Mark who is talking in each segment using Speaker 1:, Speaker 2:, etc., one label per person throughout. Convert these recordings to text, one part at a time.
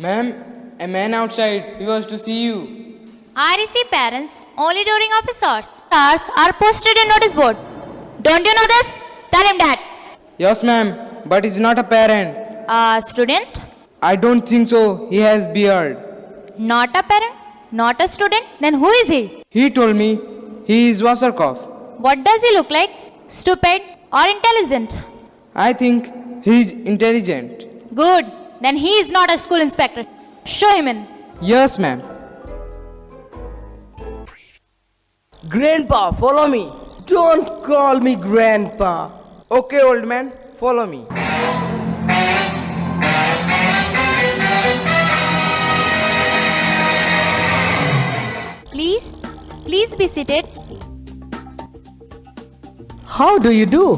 Speaker 1: Ma'am, a man outside. He was to see you.
Speaker 2: I receive parents only during office hours. Hours are posted in notice board. Don't you know this? Tell him that.
Speaker 1: Yes, ma'am, but he's not a parent.
Speaker 2: Student?
Speaker 1: I don't think so. He has beard.
Speaker 2: Not a parent? Not a student? Then who is he?
Speaker 1: He told me he is Wasserkopf.
Speaker 2: What does he look like? Stupid or intelligent?
Speaker 1: I think he's intelligent.
Speaker 2: Good. Then he is not a school inspector. Show him in.
Speaker 1: Yes, ma'am.
Speaker 3: Grandpa, follow me. Don't call me Grandpa.
Speaker 1: Okay, old man, follow me.
Speaker 2: Please be seated.
Speaker 3: How do you do?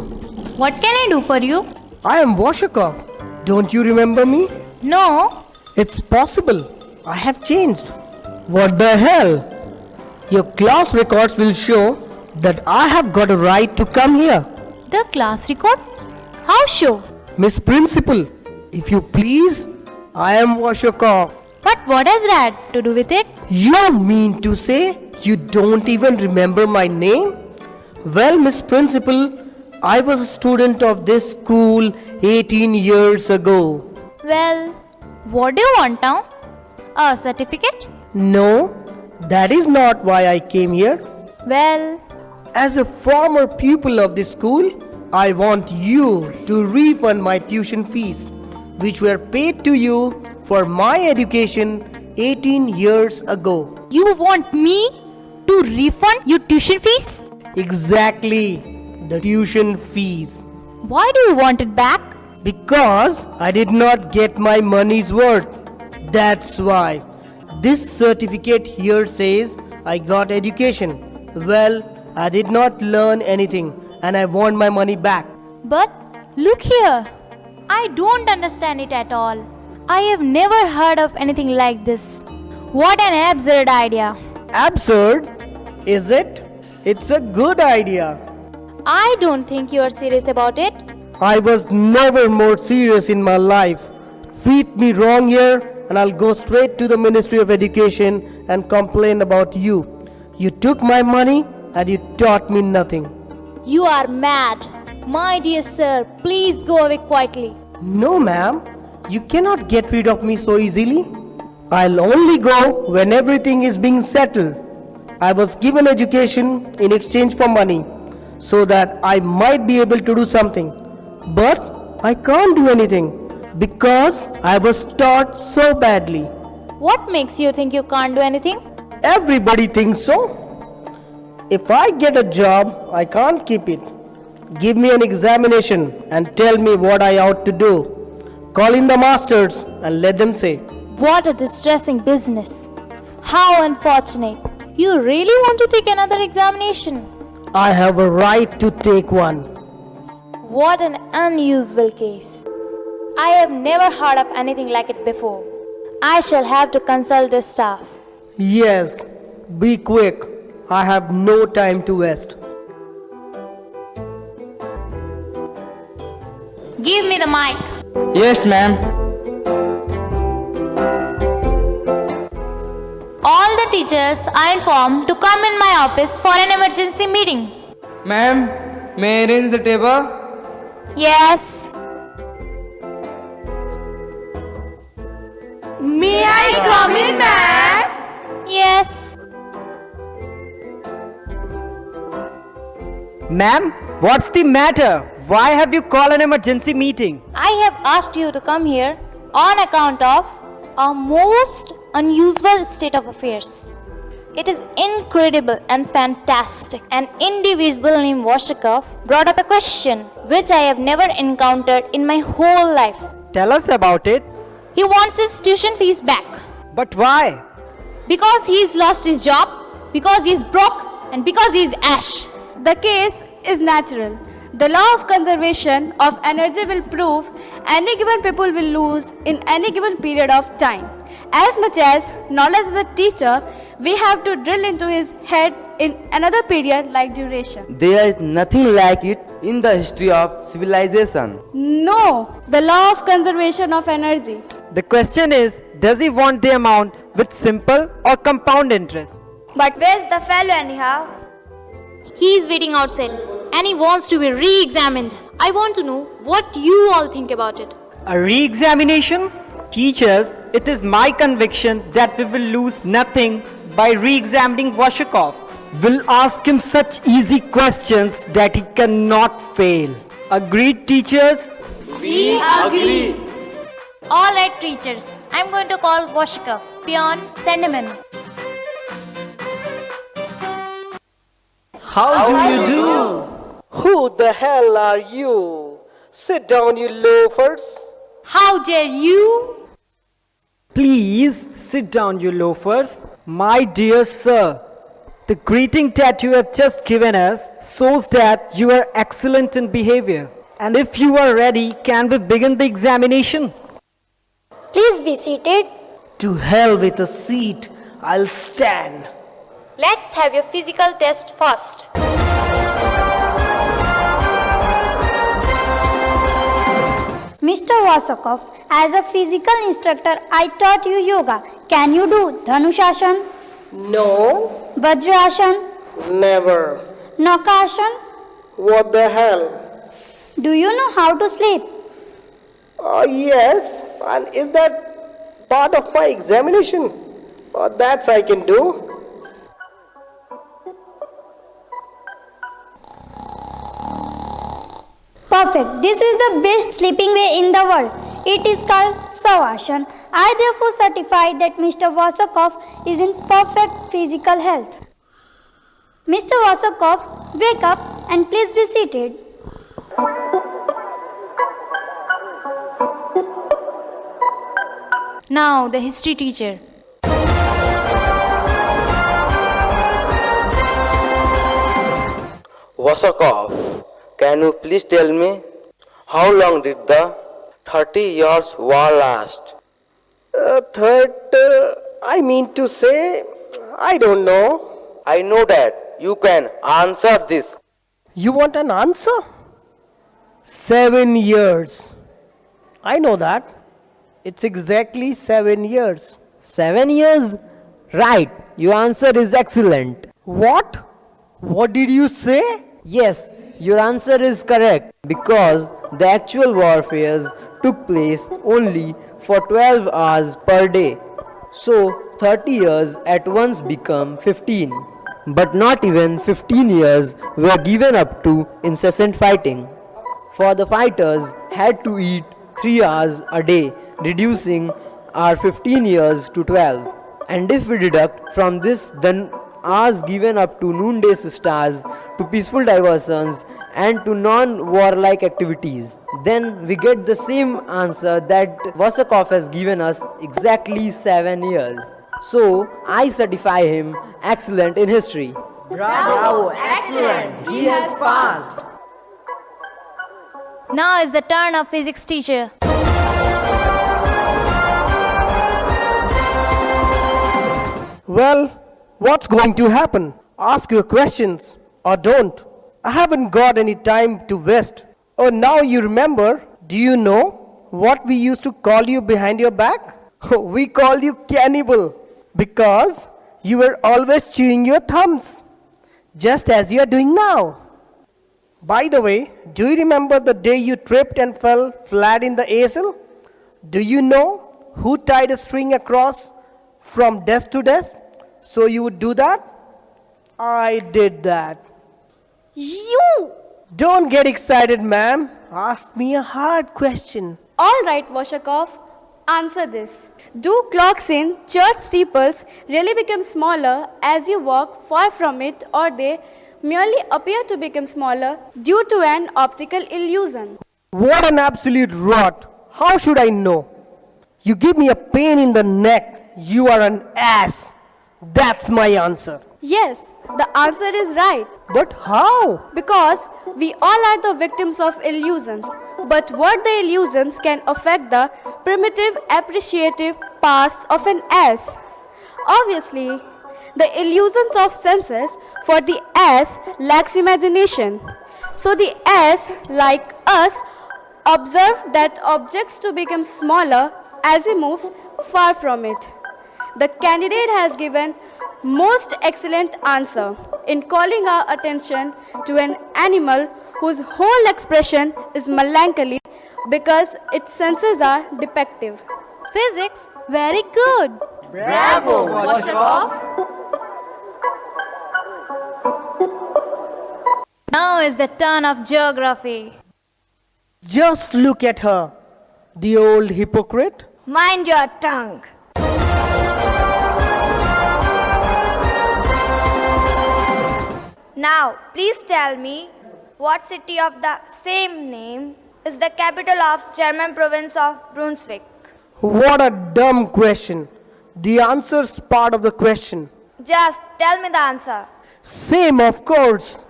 Speaker 2: What can I do for you?
Speaker 3: I am Washakov. Don't you remember me?
Speaker 2: No.
Speaker 3: It's possible. I have changed. What the hell? Your class records will show that I have got a right to come here.
Speaker 2: The class records? How show?
Speaker 3: Miss Principal, if you please, I am Washakov.
Speaker 2: But what has that to do with it?
Speaker 3: You mean to say you don't even remember my name? Well, Miss Principal, I was a student of this school 18 years ago.
Speaker 2: Well, what do you want now? A certificate?
Speaker 3: No, that is not why I came here.
Speaker 2: Well,
Speaker 3: As a former pupil of this school, I want you to refund my tuition fees, which were paid to you for my education 18 years ago.
Speaker 2: you want me to refund your tuition fees?
Speaker 3: Exactly, the tuition fees.
Speaker 2: Why do you want it back?
Speaker 3: Because I did not get my money's worth. That's why. This certificate here says I got education. Well, I did not learn anything and I want my money back.
Speaker 2: But look here. I don't understand it at all. I have never heard of anything like this. What an absurd idea.
Speaker 3: Absurd, is it? It's a good idea.
Speaker 2: I don't think you are serious about it.
Speaker 3: I was never more serious in my life. Treat me wrong here and I'll go straight to the Ministry of Education and complain about you. You took my money and you taught me nothing.
Speaker 2: You are mad. My dear sir, please go away quietly.
Speaker 3: No, ma'am. You cannot get rid of me so easily. I'll only go when everything is being settled. I was given education in exchange for money so that I might be able to do something. But I can't do anything because I was taught so badly.
Speaker 2: What makes you think you can't do anything?
Speaker 3: Everybody thinks so. If I get a job, I can't keep it. Give me an examination and tell me what I ought to do. Call in the masters and let them say.
Speaker 2: What a distressing business. How unfortunate. You really want to take another examination?
Speaker 3: I have a right to take one.
Speaker 2: What an unusual case. I have never heard of anything like it before. I shall have to consult the staff.
Speaker 3: Yes, be quick. I have no time to waste.
Speaker 2: Give me the mic.
Speaker 1: Yes, ma'am.
Speaker 2: All the teachers are informed to come in my office for an emergency meeting.
Speaker 1: Ma'am, may I arrange the table?
Speaker 2: Yes.
Speaker 4: May I come in, ma'am?
Speaker 2: Yes.
Speaker 5: Ma'am, what's the matter? Why have you called an emergency meeting?
Speaker 2: I have asked you to come here on account of a most unusual state of affairs. It is incredible and fantastic. An individual named Washakov brought up a question which I have never encountered in my whole life.
Speaker 5: Tell us about it.
Speaker 2: He wants his tuition fees back
Speaker 5: But why?
Speaker 2: because he's lost his job, because he's broke, and because he's ash.
Speaker 4: The case is natural. The law of conservation of energy will prove any given people will lose in any given period of time. As much as knowledge is a teacher, we have to drill into his head in another period like duration.
Speaker 6: There is nothing like it in the history of civilization.
Speaker 4: No, the law of conservation of energy.
Speaker 5: The question is, does he want the amount with simple or compound interest?
Speaker 7: But where's the fellow anyhow?
Speaker 2: He is waiting outside and he wants to be re-examined. I want to know what you all think about it.
Speaker 5: A re-examination? Teachers, it is my conviction that we will lose nothing by re-examining Washakov. We'll ask him such easy questions that he cannot fail. Agreed, teachers?
Speaker 2: We agree. All right, teachers. I'm going to call Washikov. Peon, send him in.
Speaker 5: How do you do?
Speaker 3: Who the hell are you? Sit down, you loafers.
Speaker 2: How dare you?
Speaker 5: Please sit down, you loafers. My dear sir, the greeting that you have just given us shows that you are excellent in behavior. And if you are ready, can we begin the examination?
Speaker 7: Please be seated.
Speaker 3: To hell with a seat. I'll stand.
Speaker 2: Let's have your physical test first.
Speaker 7: Mr. Wasakov, as a physical instructor, I taught you yoga. Can you do Dhanushasana,
Speaker 3: No,
Speaker 7: Vajrasana,
Speaker 3: never.
Speaker 7: Nakasana?
Speaker 3: What the hell?
Speaker 7: Do you know how to sleep?
Speaker 3: Yes, and is that part of my examination? That's I can do.
Speaker 7: Perfect. This is the best sleeping way in the world. It is called Savasana. I therefore certify that Mr. Wasakov is in perfect physical health. Mr. Wasakov, wake up and please be seated.
Speaker 2: Now, the history teacher.
Speaker 6: Wasakov, can you please tell me how long did the 30 years war last?
Speaker 3: I mean to say, I don't know.
Speaker 6: I know that you can answer this.
Speaker 3: You want an answer? 7 years. I know that. It's exactly 7 years.
Speaker 6: 7 years? Right, your answer is excellent.
Speaker 3: What? What did you say?
Speaker 6: Yes, your answer is correct because the actual warfares took place only for 12 hours per day. So 30 years at once become 15. But not even 15 years were given up to incessant fighting. For the fighters had to eat 3 hours a day, reducing our 15 years to 12. And if we deduct from this then hours given up to noonday stars, to peaceful diversions and to non-warlike activities, then we get the same answer that Wasakov has given us, exactly 7 years. So I certify him excellent in history.
Speaker 5: Bravo, excellent. He has passed.
Speaker 2: Now is the turn of physics teacher.
Speaker 3: Well, what's going to happen? Ask your questions or don't. I haven't got any time to waste. Oh, now you remember. Do you know what we used to call you behind your back? We called you cannibal because you were always chewing your thumbs, just as you are doing now. By the way, do you remember the day you tripped and fell flat in the easel? Do you know who tied a string across from desk to desk so you would do that? I did that.
Speaker 4: You!
Speaker 3: Don't get excited, ma'am. Ask me a hard question.
Speaker 4: All right, Washakov, answer this. Do clocks in church steeples really become smaller as you walk far from it, or they merely appear to become smaller due to an optical illusion?
Speaker 3: What an absolute rot. How should I know? You give me a pain in the neck. You are an ass. That's my answer.
Speaker 4: Yes, the answer is right.
Speaker 3: But how?
Speaker 4: Because we all are the victims of illusions. But what the illusions can affect the primitive appreciative parts of an ass. Obviously, the illusions of senses for the ass lacks imagination. So the ass, like us, observe that objects to become smaller as he moves far from it. The candidate has given most excellent answer in calling our attention to an animal whose whole expression is melancholy because its senses are defective.
Speaker 2: Physics, very good. Now is the turn of geography.
Speaker 3: Just look at her, the old hypocrite.
Speaker 7: Mind your tongue. Now, please tell me what city of the same name is the capital of German province of Brunswick?
Speaker 3: What a dumb question. The answer's part of the question.
Speaker 7: Just tell me the answer.
Speaker 3: Same, of course.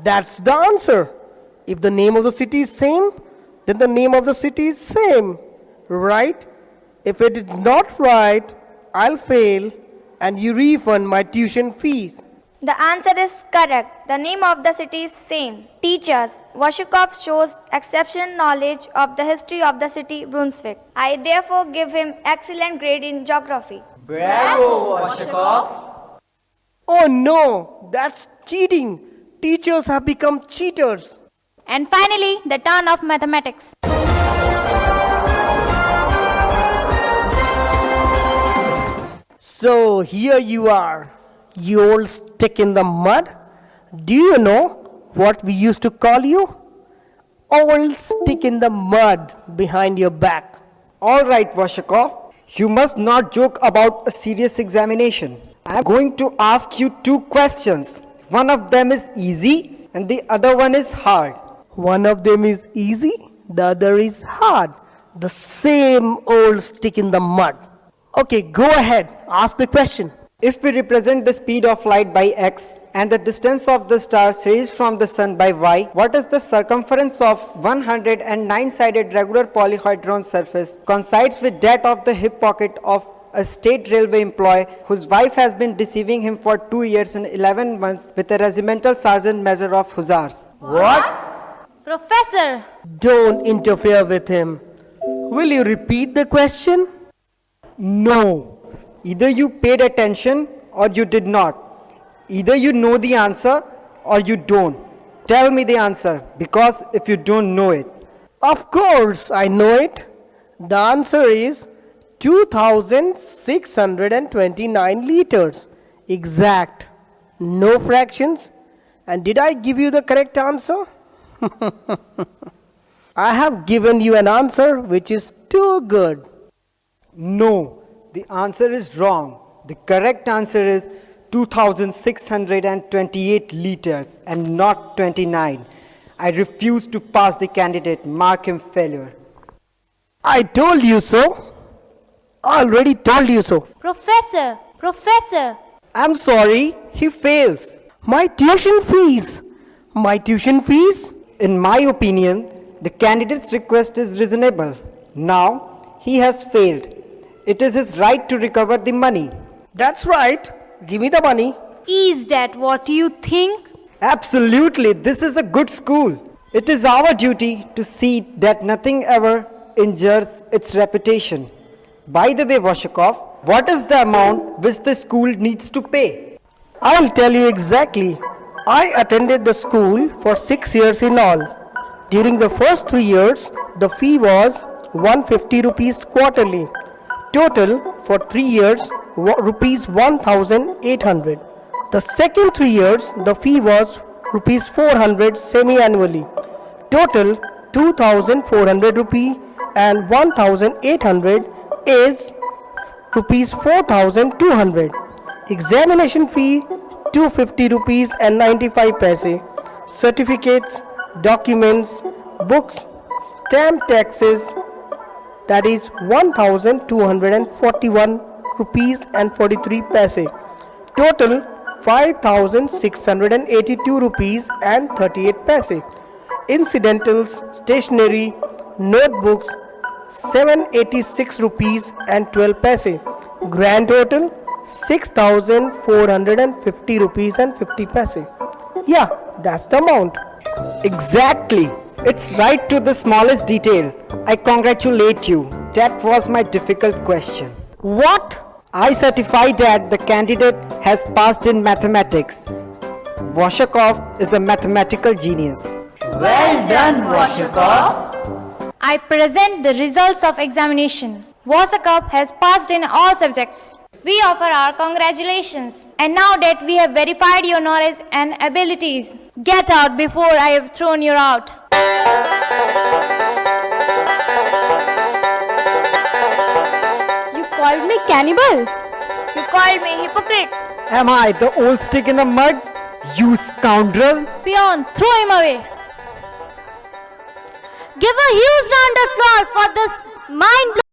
Speaker 3: That's the answer. If the name of the city is same, then the name of the city is same. Right? If it is not right, I'll fail and you refund my tuition fees.
Speaker 7: The answer is correct. The name of the city is same. Teachers, Washikov shows exceptional knowledge of the history of the city Brunswick. I therefore give him excellent grade in geography.
Speaker 3: Oh no, that's cheating. Teachers have become cheaters.
Speaker 2: And finally, the turn of mathematics.
Speaker 3: So here you are, you old stick in the mud. Do you know what we used to call you? Old stick in the mud behind your back.
Speaker 5: All right, Washikov, you must not joke about a serious examination. I am going to ask you two questions. One of them is easy and the other one is hard.
Speaker 3: One of them is easy, the other is hard. The same old stick in the mud. Okay, go ahead, ask the question.
Speaker 5: If we represent the speed of light by x and the distance of the stars raised from the sun by y, what is the circumference of 109-sided regular polyhedron surface coincides with that of the hip pocket of a state railway employee whose wife has been deceiving him for 2 years and 11 months with a regimental sergeant major of hussars?
Speaker 2: Professor,
Speaker 3: Don't interfere with him. Will you repeat the question?
Speaker 5: No. Either you paid attention or you did not. Either you know the answer or you don't. Tell me the answer, because if you don't know it.
Speaker 3: Of course, I know it. The answer is 2629 liters. Exact. No fractions. And did I give you the correct answer? I have given you an answer which is too good.
Speaker 5: No, the answer is wrong. The correct answer is 2628 liters and not 29. I refuse to pass the candidate. Mark him failure.
Speaker 3: I told you so. I already told you so.
Speaker 2: Professor,
Speaker 5: I'm sorry, he fails.
Speaker 3: My tuition fees. My tuition fees?
Speaker 5: In my opinion, the candidate's request is reasonable. Now, he has failed. It is his right to recover the money.
Speaker 3: That's right. Give me the money.
Speaker 2: is that what you think?
Speaker 5: Absolutely, this is a good school. It is our duty to see that nothing ever injures its reputation. By the way, Washikov, what is the amount which the school needs to pay?
Speaker 3: I'll tell you exactly. I attended the school for 6 years in all. During the first 3 years, the fee was 150 rupees quarterly. Total for 3 years, rupees 1,800. The second 3 years, the fee was rupees 400 semi-annually. Total 2,400 rupee and 1,800 is rupees 4,200. Examination fee 250 rupees and 95 paise. Certificates, documents, books, stamp taxes, that is 1,241 rupees and 43 paise. Total 5,682 rupees and 38 paise. Incidentals, stationery, notebooks 786 rupees and 12 paise. Grand total 6,450 rupees and 50 paise. Yeah, that's the amount.
Speaker 5: Exactly. It's right to the smallest detail. I congratulate you. That was my difficult question. What? I certify that the candidate has passed in mathematics. Washakov is a mathematical genius.
Speaker 2: I present the results of examination. Wasakov has passed in all subjects. We offer our congratulations. And now that we have verified your knowledge and abilities, get out before I have thrown you out.
Speaker 4: You called me cannibal?
Speaker 2: You called me hypocrite.
Speaker 5: Am I the old stick in the mud? You scoundrel!
Speaker 2: Peon, throw him away. Give a huge round of applause for this mind-blowing